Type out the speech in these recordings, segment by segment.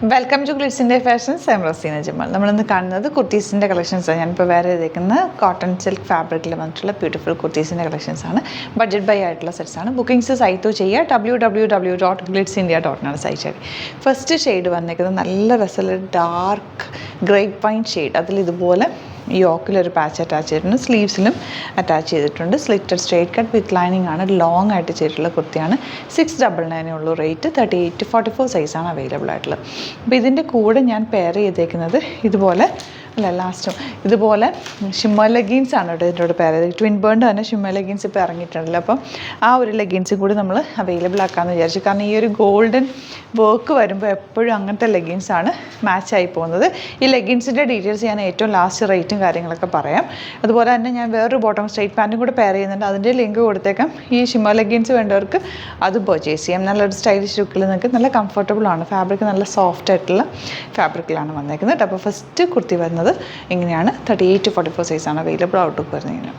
Welcome to Glitz India fashions. I am Razeena Jamal. നമ്മളിന്ന് കാണുന്നത് കുർത്തീസിൻ്റെ കളക്ഷൻസാണ്. ഞാനിപ്പോൾ വേറെ ചെയ്തേക്കുന്ന കോട്ടൺ സിൽക്ക് ഫാബ്രിക്കിൽ വന്നിട്ടുള്ള ബ്യൂട്ടിഫുൾ കുർത്തീസിൻ്റെ കളക്ഷൻസാണ്. ബഡ്ജറ്റ് ബൈ ആയിട്ടുള്ള സെറ്റ്സാണ്. ബുക്കിംഗ്സ് സൈറ്റ് ചെയ്യുക www.glitzindia.in സൈറ്റ്. ഫസ്റ്റ് ഷെയ്ഡ് വന്നേക്കുന്നത് നല്ല രസമുള്ള ഡാർക്ക് ഗ്രേപ്പ് വൈൻ ഷെയ്ഡ്. അതിലിതുപോലെ യോക്കിലൊരു പാച്ച് അറ്റാച്ച് ചെയ്തിട്ടുണ്ട്, സ്ലീവ്സിലും അറ്റാച്ച് ചെയ്തിട്ടുണ്ട്. Slitted straight cut with lining ആണ്. ലോങ് ആയിട്ട് ചെയ്തിട്ടുള്ള കുർത്തിയാണ്. 699 ഉള്ളൂ റേറ്റ്. 38 to 44 സൈസാണ് അവൈലബിൾ ആയിട്ടുള്ളത്. അപ്പോൾ ഇതിൻ്റെ കൂടെ ഞാൻ പെയർ ചെയ്തേക്കുന്നത് ഇതുപോലെ ഇതുപോലെ ഷിമ്മർ ലെഗിൻസ് ആണ് കേട്ടോ. ഇതിൻ്റെ കൂടെ പെയർ ചെയ്ത് ട്വിൻ ബേണിൻ്റെ തന്നെ ഷിമ്മർ ലെഗിൻസ് ഇപ്പോൾ ഇറങ്ങിയിട്ടുണ്ടല്ലോ. അപ്പം ആ ഒരു ലെഗിൻസും കൂടി നമ്മൾ അവൈലബിൾ ആക്കാമെന്ന് വിചാരിച്ചു. കാരണം ഈ ഒരു ഗോൾഡൻ വർക്ക് വരുമ്പോൾ എപ്പോഴും അങ്ങനത്തെ ലെഗിൻസാണ് മാച്ചായി പോകുന്നത്. ഈ ലെഗിൻസിൻ്റെ ഡീറ്റെയിൽസ് ഞാൻ ഏറ്റവും ലാസ്റ്റ് റേറ്റും കാര്യങ്ങളൊക്കെ പറയാം. അതുപോലെ തന്നെ ഞാൻ വേറൊരു ബോട്ടം സ്ട്രൈറ്റ് പാൻറ്റും കൂടെ പെയർ ചെയ്യുന്നുണ്ട്. അതിൻ്റെ ലിങ്ക് കൊടുത്തേക്കാം. ഈ ഷിമ്മർ ലെഗിൻസ് വേണ്ടവർക്ക് അത് പർച്ചേസ് ചെയ്യാം. നല്ലൊരു സ്റ്റൈലിഷ് ലുക്കിൽ നിങ്ങൾക്ക് നല്ല കംഫർട്ടബിൾ ആണ്. ഫാബ്രിക് നല്ല സോഫ്റ്റ് ആയിട്ടുള്ള ഫാബ്രിക്കിലാണ് വന്നേക്കുന്നത്. അപ്പോൾ ഫസ്റ്റ് കുർത്തി വരുന്നത് ഇങ്ങനെയാണ്. 38 to 44 സൈസാണ് അവൈലബിൾ. ഔട്ട്ലുക്ക് വരുന്നതിന്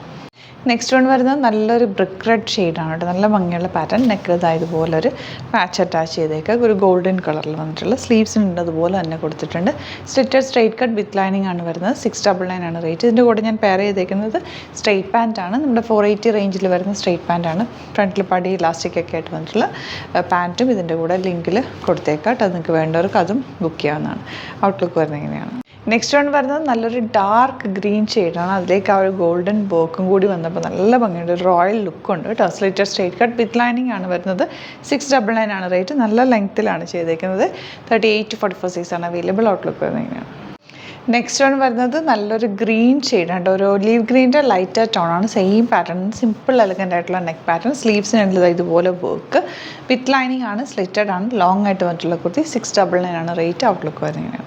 നെക്സ്റ്റ് വൺ വരുന്നത് നല്ലൊരു ബ്രിക്ക് റെഡ് ഷെയ്ഡാണ് കേട്ടോ. നല്ല ഭംഗിയുള്ള പാറ്റേൺ. നെക്കിലതായതുപോലൊരു പാച്ച് അറ്റാച്ച് ചെയ്തേക്കുക. ഒരു ഗോൾഡൻ കളറിൽ വന്നിട്ടുള്ള സ്ലീവ്സിനുണ്ട്. അതുപോലെ തന്നെ കൊടുത്തിട്ടുണ്ട്. Slitted straight cut with lining ആണ് വരുന്നത്. 699 ആണ് റേറ്റ്. ഇതിൻ്റെ കൂടെ ഞാൻ പെയർ ചെയ്തേക്കുന്നത് സ്ട്രേറ്റ് പാൻറ്റ് ആണ്. നമ്മുടെ 480 റേഞ്ചിൽ വരുന്ന സ്ട്രേറ്റ് പാൻറ്റ് ആണ്. ഫ്രണ്ടിൽ പടി ഇലാസ്റ്റിക് ഒക്കെ ആയിട്ട് വന്നിട്ടുള്ള പാൻറ്റും ഇതിൻ്റെ കൂടെ ലിങ്കിൽ കൊടുത്തേക്കാം. അത് നിങ്ങൾക്ക് വേണ്ടവർക്ക് അതും ബുക്ക് ചെയ്യാവുന്നതാണ്. ഔട്ട്ലുക്ക് വരുന്നത് ഇങ്ങനെയാണ്. നെക്സ്റ്റ് വൺ വരുന്നത് നല്ലൊരു ഡാർക്ക് ഗ്രീൻ ഷെയ്ഡാണ്. അതിലേക്ക് ആ ഒരു ഗോൾഡൻ വർക്കും കൂടി വന്നപ്പോൾ നല്ല ഭംഗിയുണ്ട്. ഒരു റോയൽ ലുക്കുണ്ട് കേട്ടോ. Slitted straight cut with lining ആണ് വരുന്നത്. 699 ആണ് റേറ്റ്. നല്ല ലെങ്ത്തിലാണ് ചെയ്തേക്കുന്നത്. 38 to 44 സൈസാണ് അവൈലബിൾ. ഔട്ട്ലുക്ക് വരുന്നത് ഇങ്ങനെയാണ്. നെക്സ്റ്റ് വൺ വരുന്നത് നല്ലൊരു ഗ്രീൻ ഷെയ്ഡാണ്. ഒരു ഒലീവ് ഗ്രീൻ്റെ ലൈറ്റർ ടോണാണ്. സെയിം പാറ്റേൺ, സിമ്പിൾ എലഗൻ്റ് ആയിട്ടുള്ള നെക്ക് പാറ്റേൺ. സ്ലീവ്സിനുള്ളത് ഇതുപോലെ വർക്ക് വിത്ത് ലൈനിങ് ആണ്. സ്ലിറ്റഡ് ആണ്. ലോങ് ആയിട്ട് വന്നിട്ടുള്ള കുർത്തി. 699 ആണ് റേറ്റ്. ഔട്ട്ലുക്ക് വരുന്നത്.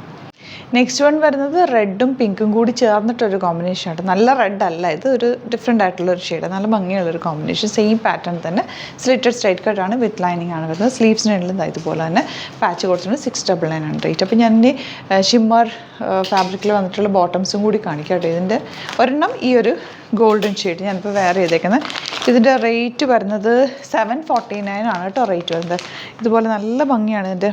നെക്സ്റ്റ് വൺ വരുന്നത് റെഡും പിങ്കും കൂടി ചേർന്നിട്ടൊരു കോമ്പിനേഷൻ ആയിട്ട്. നല്ല റെഡ് അല്ല ഇത്, ഒരു ഡിഫറെൻ്റ് ആയിട്ടുള്ളൊരു ഷെയ്ഡ്. നല്ല ഭംഗിയുള്ളൊരു കോമ്പിനേഷൻ. സെയിം പാറ്റേൺ തന്നെ. സ്ലിറ്റഡ് സ്ട്രൈറ്റ് കട്ടാണ് വിത്ത് ലൈനിങ് ആണ് വരുന്നത്. സ്ലീവ്സിനുള്ളത് ഇതുപോലെ തന്നെ പാച്ച് കൊടുത്തിട്ടുണ്ട്. 699 ആണ് റേറ്റ്. അപ്പോൾ ഞാൻ ഈ ഷിമ്മർ ഫാബ്രിക്കിൽ വന്നിട്ടുള്ള ബോട്ടംസും കൂടി കാണിക്കാം കേട്ടോ. ഇതിൻ്റെ ഒരെണ്ണം ഈ ഒരു ഗോൾഡൻ ഷെയ്ഡ് ഞാനിപ്പോൾ വെയർ ചെയ്തേക്കുന്നത്. ഇതിൻ്റെ റേറ്റ് വരുന്നത് 749 ആണ് കേട്ടോ റേറ്റ് വരുന്നത്. ഇതുപോലെ നല്ല ഭംഗിയാണ്. ഇതിൻ്റെ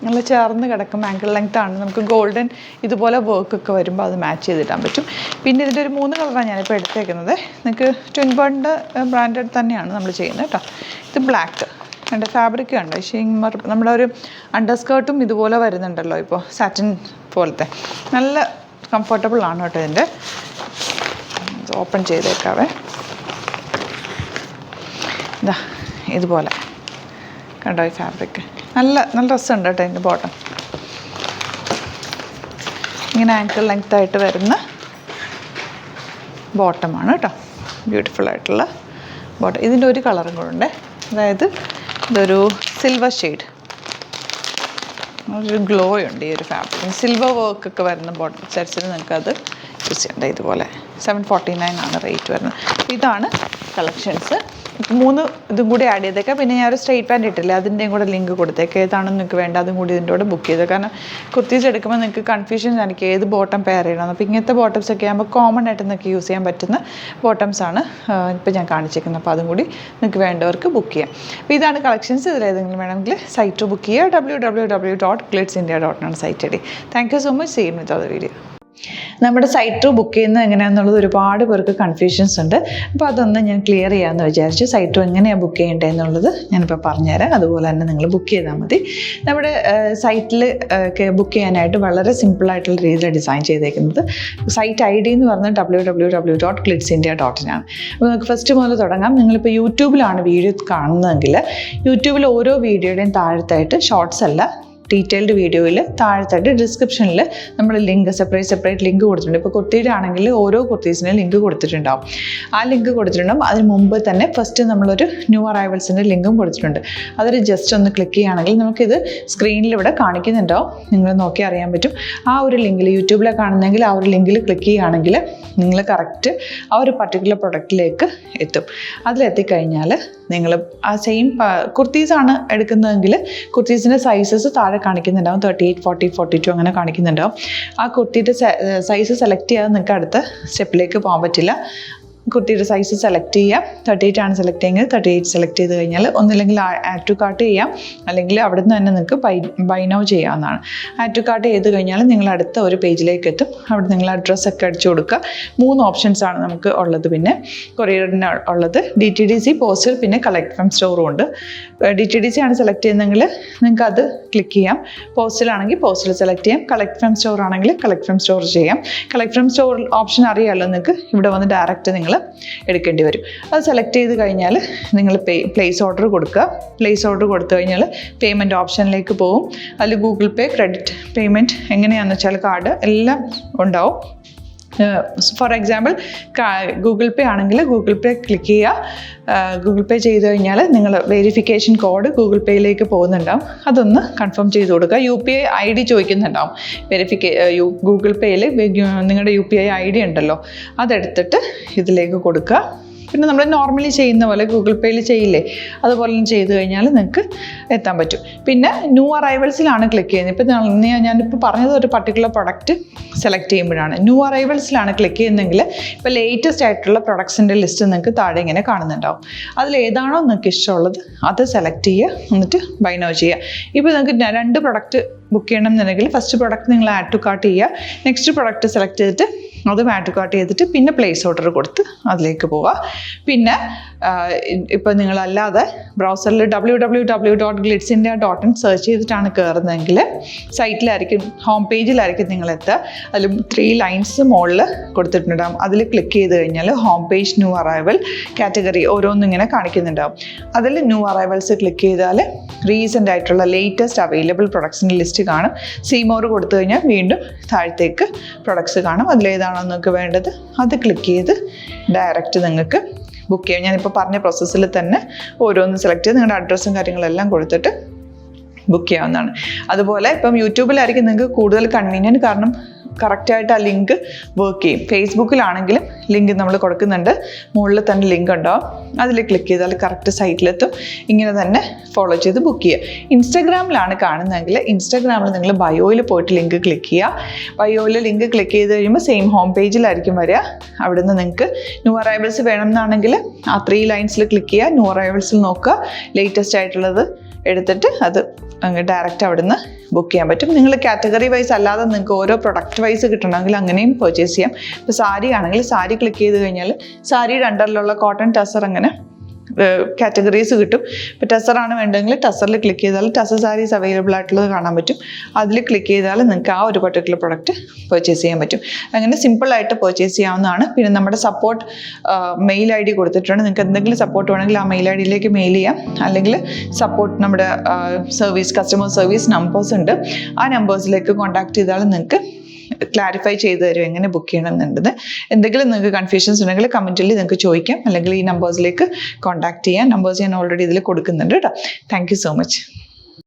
നല്ല ചേർന്ന് കിടക്കും. ആങ്കിൾ ലെങ്ത് ആണ്. നമുക്ക് ഗോൾഡൻ ഇതുപോലെ വർക്കൊക്കെ വരുമ്പോൾ അത് മാച്ച് ചെയ്തിടാൻ പറ്റും. പിന്നെ ഇതിൻ്റെ ഒരു 3 കളറാണ് ഞാനിപ്പോൾ എടുത്തേക്കുന്നത്. നിങ്ങൾക്ക് ട്വിൻ ബേണിൻ്റെ ബ്രാൻഡഡ് തന്നെയാണ് നമ്മൾ ചെയ്യുന്നത് കേട്ടോ. ഇത് ബ്ലാക്ക് എൻ്റെ ഫാബ്രിക് ഉണ്ട്. ഷിമ്മർ നമ്മുടെ ഒരു അണ്ടർ സ്കേർട്ടും ഇതുപോലെ വരുന്നുണ്ടല്ലോ ഇപ്പോൾ, സാറ്റിൻ പോലത്തെ. നല്ല കംഫർട്ടബിൾ ആണ് കേട്ടോ. ഇതിൻ്റെ ഓപ്പൺ ചെയ്തേക്കാവേ. ഇതാ ഇതുപോലെ കണ്ടോ ഈ ഫാബ്രിക്. നല്ല രസമുണ്ട് കേട്ടോ. ഇതിൻ്റെ ബോട്ടം ഇങ്ങനെ ആങ്കിൾ ലെങ്ത് ആയിട്ട് വരുന്ന ബോട്ടമാണ് കേട്ടോ. ബ്യൂട്ടിഫുൾ ആയിട്ടുള്ള ബോട്ടം. ഇതിൻ്റെ ഒരു കളറും കൂടെ ഉണ്ട്. അതായത് ഇതൊരു സിൽവർ ഷെയ്ഡ്. ഒരു ഗ്ലോ ഉണ്ട് ഈ ഒരു ഫാബ്രിക്. സിൽവർ വർക്കൊക്കെ വരുന്ന ബോട്ടം സെറ്റ്സിന് നിങ്ങൾക്കത് യൂസ് ചെയ്യേണ്ട. ഇതുപോലെ 749 ആണ് റേറ്റ് വരുന്നത്. ഇതാണ് കളക്ഷൻസ്. 3 ഇതും കൂടി ആഡ് ചെയ്തേക്കാം. പിന്നെ ഞാൻ ഒരു സ്ട്രൈറ്റ് പാൻറ്റ് ഇട്ടില്ലേ, അതിൻ്റെയും കൂടെ ലിങ്ക് കൊടുത്തേക്കാം. ഏതാണെന്ന് നിങ്ങൾക്ക് വേണ്ട അതും കൂടി ഇതിൻ്റെ കൂടെ ബുക്ക് ചെയ്തേക്കാം. കാരണം കുർത്തീസ് എടുക്കുമ്പോൾ നിങ്ങൾക്ക് കൺഫ്യൂഷൻ കാണിക്കും ഏത് ബോട്ടം പെയർ ചെയ്യണം. അപ്പോൾ ഇങ്ങനത്തെ ബോട്ടംസ് ഒക്കെ ആകുമ്പോൾ കോമൺ ആയിട്ട് നിങ്ങൾക്ക് യൂസ് ചെയ്യാൻ പറ്റുന്ന ബോട്ടംസാണ് ഇപ്പോൾ ഞാൻ കാണിച്ചേക്കുന്നത്. അപ്പോൾ അതും കൂടി നിങ്ങൾക്ക് വേണ്ടവർക്ക് ബുക്ക് ചെയ്യാം. അപ്പോൾ ഇതാണ് കളക്ഷൻസ്. ഇതിലേതെങ്കിലും വേണമെങ്കിൽ സൈറ്റ് ബുക്ക് ചെയ്യുക. www.glitzindia.in site I D. Thank you so much. Same with other video. നമ്മുടെ സൈറ്റ് ബുക്ക് ചെയ്യുന്നത് എങ്ങനെയാണെന്നുള്ളത് ഒരുപാട് പേർക്ക് കൺഫ്യൂഷൻസ് ഉണ്ട്. അപ്പോൾ അതൊന്ന് ഞാൻ ക്ലിയർ ചെയ്യാമെന്ന് വിചാരിച്ചു. സൈറ്റ് എങ്ങനെയാണ് ബുക്ക് ചെയ്യേണ്ടതെന്നുള്ളത് ഞാനിപ്പോൾ പറഞ്ഞുതരാം. അതുപോലെ തന്നെ നിങ്ങൾ ബുക്ക് ചെയ്താൽ മതി. നമ്മുടെ സൈറ്റിൽ ബുക്ക് ചെയ്യാനായിട്ട് വളരെ സിമ്പിളായിട്ടുള്ള രീതിയിൽ ഡിസൈൻ ചെയ്തേക്കുന്നത്. സൈറ്റ് ഐ ഡി എന്ന് പറഞ്ഞാൽ www.glitzindia.in ആണ്. അപ്പോൾ നമുക്ക് ഫസ്റ്റ് മുതൽ തുടങ്ങാം. നിങ്ങളിപ്പോൾ യൂട്യൂബിലാണ് വീഡിയോ കാണുന്നതെങ്കിൽ യൂട്യൂബിൽ ഓരോ വീഡിയോയുടെയും താഴത്തായിട്ട് ഷോർട്സ് അല്ല, ഡീറ്റെയിൽഡ് വീഡിയോയിൽ താഴത്തായിട്ട് ഡിസ്ക്രിപ്ഷനിൽ നമ്മൾ ലിങ്ക് സെപ്പറേറ്റ് ലിങ്ക് കൊടുത്തിട്ടുണ്ട്. ഇപ്പോൾ കുർത്തിയുടെ ആണെങ്കിൽ ഓരോ കുർത്തീസിനും ലിങ്ക് കൊടുത്തിട്ടുണ്ടാവും. ആ ലിങ്ക് കൊടുത്തിട്ടുണ്ടാവും. അതിന് മുമ്പ് തന്നെ ഫസ്റ്റ് നമ്മളൊരു ന്യൂ അറൈവൽസിൻ്റെ ലിങ്കും കൊടുത്തിട്ടുണ്ട്. അതൊരു ജസ്റ്റ് ഒന്ന് ക്ലിക്ക് ചെയ്യുകയാണെങ്കിൽ നമുക്കിത് സ്ക്രീനിൽ ഇവിടെ കാണിക്കുന്നുണ്ടാവും. നിങ്ങൾ നോക്കി അറിയാൻ പറ്റും. ആ ഒരു ലിങ്കിൽ യൂട്യൂബിലെ കാണുന്നെങ്കിൽ ആ ഒരു ലിങ്കിൽ ക്ലിക്ക് ചെയ്യുകയാണെങ്കിൽ നിങ്ങൾ കറക്റ്റ് ആ ഒരു പർട്ടിക്കുലർ പ്രൊഡക്റ്റിലേക്ക് എത്തും. അതിലെത്തിക്കഴിഞ്ഞാൽ നിങ്ങൾ ആ സെയിം കുർത്തീസാണ് എടുക്കുന്നതെങ്കിൽ കുർത്തീസിൻ്റെ സൈസസ് താഴെ കാണിക്കുന്നുണ്ടാവും. 38, 40, 42 അങ്ങനെ കാണിക്കുന്നുണ്ടാവും. ആ കുർത്തിയുടെ സൈസ് സെലക്ട് ചെയ്യാതെ നിങ്ങൾക്ക് അടുത്ത സ്റ്റെപ്പിലേക്ക് പോകാൻ പറ്റില്ല. കുട്ടിയുടെ സൈസ് സെലക്ട് ചെയ്യാം. 38 ആണ് സെലക്ട് ചെയ്യുന്നത്. 38 സെലക്ട് ചെയ്ത് കഴിഞ്ഞാൽ ഒന്നില്ലെങ്കിൽ ആഡ് ടു കാർട്ട് ചെയ്യാം, അല്ലെങ്കിൽ അവിടെ നിന്ന് തന്നെ നിങ്ങൾക്ക് ബൈ നൗ ചെയ്യാവുന്നതാണ്. ആഡ് ടു കാർട്ട് ചെയ്ത് കഴിഞ്ഞാൽ നിങ്ങൾ അടുത്ത ഒരു പേജിലേക്ക് എത്തും. അവിടെ നിങ്ങൾ അഡ്രസ്സൊക്കെ അടിച്ചു കൊടുക്കുക. 3 ഓപ്ഷൻസ് ആണ് നമുക്ക് ഉള്ളത്. പിന്നെ കൊറിയറിന് ഉള്ളത് DTDC, പോസ്റ്റൽ, പിന്നെ കളക്ട് ഫ്രം സ്റ്റോറും ഉണ്ട്. DTDC ആണ് സെലക്ട് ചെയ്യുന്നതെങ്കിൽ നിങ്ങൾക്ക് അത് ക്ലിക്ക് ചെയ്യാം. പോസ്റ്റലാണെങ്കിൽ പോസ്റ്റൽ സെലക്ട് ചെയ്യാം. കളക്ട് ഫ്രം സ്റ്റോർ ആണെങ്കിൽ കളക്ട് ഫ്രം സ്റ്റോർ ചെയ്യാം. കളക്ട് ഫ്രം സ്റ്റോർ ഓപ്ഷൻ അറിയാമല്ലോ നിങ്ങൾക്ക്. ഇവിടെ വന്ന് ഡയറക്റ്റ് നിങ്ങൾ എടുക്കേണ്ടി വരും. അത് സെലക്ട് ചെയ്ത് കഴിഞ്ഞാൽ നിങ്ങൾ പ്ലേസ് ഓർഡർ കൊടുക്കുക. പ്ലേസ് ഓർഡർ കൊടുത്തു കഴിഞ്ഞാൽ പേയ്മെൻറ്റ് ഓപ്ഷനിലേക്ക് പോകും. അതിൽ ഗൂഗിൾ പേ, ക്രെഡിറ്റ് പേയ്മെൻറ്റ് എങ്ങനെയാണെന്ന് വെച്ചാൽ കാർഡ് എല്ലാം ഉണ്ടാവും. ഫോർ എക്സാമ്പിൾ ഗൂഗിൾ പേ ആണെങ്കിൽ ഗൂഗിൾ പേ ക്ലിക്ക് ചെയ്യുക. ഗൂഗിൾ പേ ചെയ്ത് കഴിഞ്ഞാൽ നിങ്ങൾ വെരിഫിക്കേഷൻ കോഡ് ഗൂഗിൾ പേയിലേക്ക് പോകുന്നുണ്ടാവും. അതൊന്ന് കൺഫേം ചെയ്ത് കൊടുക്കുക. UPI ID ചോദിക്കുന്നുണ്ടാവും. ഗൂഗിൾ പേയിൽ നിങ്ങളുടെ UPI ID ഉണ്ടല്ലോ, അതെടുത്തിട്ട് ഇതിലേക്ക് കൊടുക്കുക. പിന്നെ നമ്മൾ നോർമലി ചെയ്യുന്ന പോലെ ഗൂഗിൾ പേയിൽ ചെയ്യില്ലേ, അതുപോലെ ചെയ്ത് കഴിഞ്ഞാൽ നിങ്ങൾക്ക് എത്താൻ പറ്റും. പിന്നെ ന്യൂ അറൈവൽസിലാണ് ക്ലിക്ക് ചെയ്യുന്നത്. ഇപ്പോൾ ഞാനിപ്പോൾ പറഞ്ഞത് ഒരു പർട്ടിക്കുലർ പ്രൊഡക്റ്റ് സെലക്ട് ചെയ്യുമ്പോഴാണ്. ന്യൂ അറൈവൽസിലാണ് ക്ലിക്ക് ചെയ്യുന്നതെങ്കിൽ ഇപ്പോൾ ലേറ്റസ്റ്റ് ആയിട്ടുള്ള പ്രൊഡക്ട്സിൻ്റെ ലിസ്റ്റ് നിങ്ങൾക്ക് താഴെ ഇങ്ങനെ കാണുന്നുണ്ടാവും. അതിലേതാണോ നിങ്ങൾക്ക് ഇഷ്ടമുള്ളത് അത് സെലക്ട് ചെയ്യുക, എന്നിട്ട് ബൈ നൗ ചെയ്യുക. ഇപ്പോൾ നിങ്ങൾക്ക് 2 പ്രൊഡക്റ്റ് ബുക്ക് ചെയ്യണം എന്നുണ്ടെങ്കിൽ ഫസ്റ്റ് പ്രൊഡക്റ്റ് നിങ്ങൾ ആഡ് ടു കാർട്ട് ചെയ്യുക. നെക്സ്റ്റ് പ്രൊഡക്റ്റ് സെലക്ട് ചെയ്തിട്ട് അതും ആഡ് ടു കാർട്ട് ചെയ്തിട്ട് പിന്നെ പ്ലേസ് ഓർഡർ കൊടുത്ത് അതിലേക്ക് പോവുക. പിന്നെ ഇപ്പോൾ നിങ്ങളല്ലാതെ ബ്രൗസറിൽ www.glitzindia.in സെർച്ച് ചെയ്തിട്ടാണ് കയറുന്നതെങ്കിൽ സൈറ്റിലായിരിക്കും, ഹോം പേജിലായിരിക്കും നിങ്ങളെത്തുക. അതിൽ 3 ലൈൻസ് മുകളിൽ കൊടുത്തിട്ടുണ്ടാകും. അതിൽ ക്ലിക്ക് ചെയ്ത് കഴിഞ്ഞാൽ home page, new arrival, category ഓരോന്നും ഇങ്ങനെ കാണിക്കുന്നുണ്ടാവും. അതിൽ ന്യൂ അറൈവൽസ് ക്ലിക്ക് ചെയ്താൽ റീസെൻ്റ് ആയിട്ടുള്ള ലേറ്റസ്റ്റ് അവൈലബിൾ പ്രൊഡക്ട്സിൻ്റെ ലിസ്റ്റ് കാണും. സീമോർ കൊടുത്തു കഴിഞ്ഞാൽ വീണ്ടും താഴത്തേക്ക് പ്രൊഡക്ട്സ് കാണും. അതിലേതാണോ നിങ്ങൾക്ക് വേണ്ടത് അത് ക്ലിക്ക് ചെയ്ത് ഡയറക്റ്റ് നിങ്ങൾക്ക് ബുക്ക് ചെയ്യാം. ഞാനിപ്പോൾ പറഞ്ഞ പ്രോസസ്സിൽ തന്നെ ഓരോന്ന് സെലക്ട് ചെയ്ത് നിങ്ങളുടെ അഡ്രസ്സും കാര്യങ്ങളെല്ലാം കൊടുത്തിട്ട് ബുക്ക് ചെയ്യാവുന്നതാണ്. അതുപോലെ ഇപ്പം യൂട്യൂബിലായിരിക്കും നിങ്ങൾക്ക് കൂടുതൽ കൺവീനിയൻറ്റ്, കാരണം കറക്റ്റായിട്ട് ആ ലിങ്ക് വർക്ക് ചെയ്യും. ഫേസ്ബുക്കിലാണെങ്കിലും ലിങ്ക് നമ്മൾ കൊടുക്കുന്നുണ്ട്, മുകളിൽ തന്നെ ലിങ്ക് ഉണ്ടാവും. അതിൽ ക്ലിക്ക് ചെയ്താൽ കറക്റ്റ് സൈറ്റിലെത്തും. ഇങ്ങനെ തന്നെ ഫോളോ ചെയ്ത് ബുക്ക് ചെയ്യുക. ഇൻസ്റ്റാഗ്രാമിലാണ് കാണുന്നതെങ്കിൽ ഇൻസ്റ്റാഗ്രാമിൽ നിങ്ങൾ ബയോയിൽ പോയിട്ട് ലിങ്ക് ക്ലിക്ക് ചെയ്യുക. ബയോയിൽ ലിങ്ക് ക്ലിക്ക് ചെയ്ത് കഴിയുമ്പോൾ സെയിം ഹോം പേജിലായിരിക്കും വരിക. അവിടുന്ന് നിങ്ങൾക്ക് ന്യൂ അറൈവൽസ് വേണമെന്നാണെങ്കിൽ ആ 3 ലൈൻസിൽ ക്ലിക്ക് ചെയ്യുക. ന്യൂ അറൈവൽസിൽ നോക്കുക, ലേറ്റസ്റ്റ് ആയിട്ടുള്ളത് എടുത്തിട്ട് അത് അങ്ങ് ഡയറക്റ്റ് അവിടുന്ന് ബുക്ക് ചെയ്യാൻ പറ്റും. നിങ്ങൾ കാറ്റഗറി വൈസ് അല്ലാതെ നിങ്ങൾക്ക് ഓരോ പ്രൊഡക്റ്റ് വൈസ് കിട്ടണമെങ്കിൽ അങ്ങനെയും പർച്ചേസ് ചെയ്യാം. ഇപ്പോൾ സാരി ആണെങ്കിൽ സാരി ക്ലിക്ക് ചെയ്ത് കഴിഞ്ഞാൽ സാരിയുടെ അണ്ടറിലുള്ള കോട്ടൺ, ടസർ അങ്ങനെ കാറ്റഗറീസ് കിട്ടും. ഇപ്പോൾ ടസറാണ് വേണ്ടതെങ്കിൽ ടസറിൽ ക്ലിക്ക് ചെയ്താൽ ടസർ സാരീസ് അവൈലബിൾ ആയിട്ടുള്ളത് കാണാൻ പറ്റും. അതിൽ ക്ലിക്ക് ചെയ്താൽ നിങ്ങൾക്ക് ആ ഒരു പർട്ടിക്കുലർ പ്രൊഡക്റ്റ് പർച്ചേസ് ചെയ്യാൻ പറ്റും. അങ്ങനെ സിമ്പിളായിട്ട് പർച്ചേസ് ചെയ്യാവുന്നതാണ്. പിന്നെ നമ്മുടെ സപ്പോർട്ട് മെയിൽ ID കൊടുത്തിട്ടുണ്ട്. നിങ്ങൾക്ക് എന്തെങ്കിലും സപ്പോർട്ട് വേണമെങ്കിൽ ആ മെയിൽ IDയിലേക്ക് മെയിൽ ചെയ്യാം. അല്ലെങ്കിൽ സപ്പോർട്ട് നമ്മുടെ കസ്റ്റമർ സർവീസ് നമ്പേഴ്സ് ഉണ്ട്. ആ നമ്പേഴ്സിലേക്ക് കോൺടാക്ട് ചെയ്താൽ നിങ്ങൾക്ക് ക്ലാരിഫൈ ചെയ്ത് തരും എങ്ങനെ ബുക്ക് ചെയ്യണം എന്നുള്ളത്. എന്തെങ്കിലും നിങ്ങൾക്ക് കൺഫ്യൂഷൻസ് ഉണ്ടെങ്കിൽ കമൻറ്റിൽ നിങ്ങൾക്ക് ചോദിക്കാം, അല്ലെങ്കിൽ ഈ നമ്പേഴ്സിലേക്ക് കോൺടാക്ട് ചെയ്യാം. നമ്പേഴ്സ് ഞാൻ ഓൾറെഡി ഇതിൽ കൊടുക്കുന്നുണ്ട് കേട്ടോ. Thank you so much.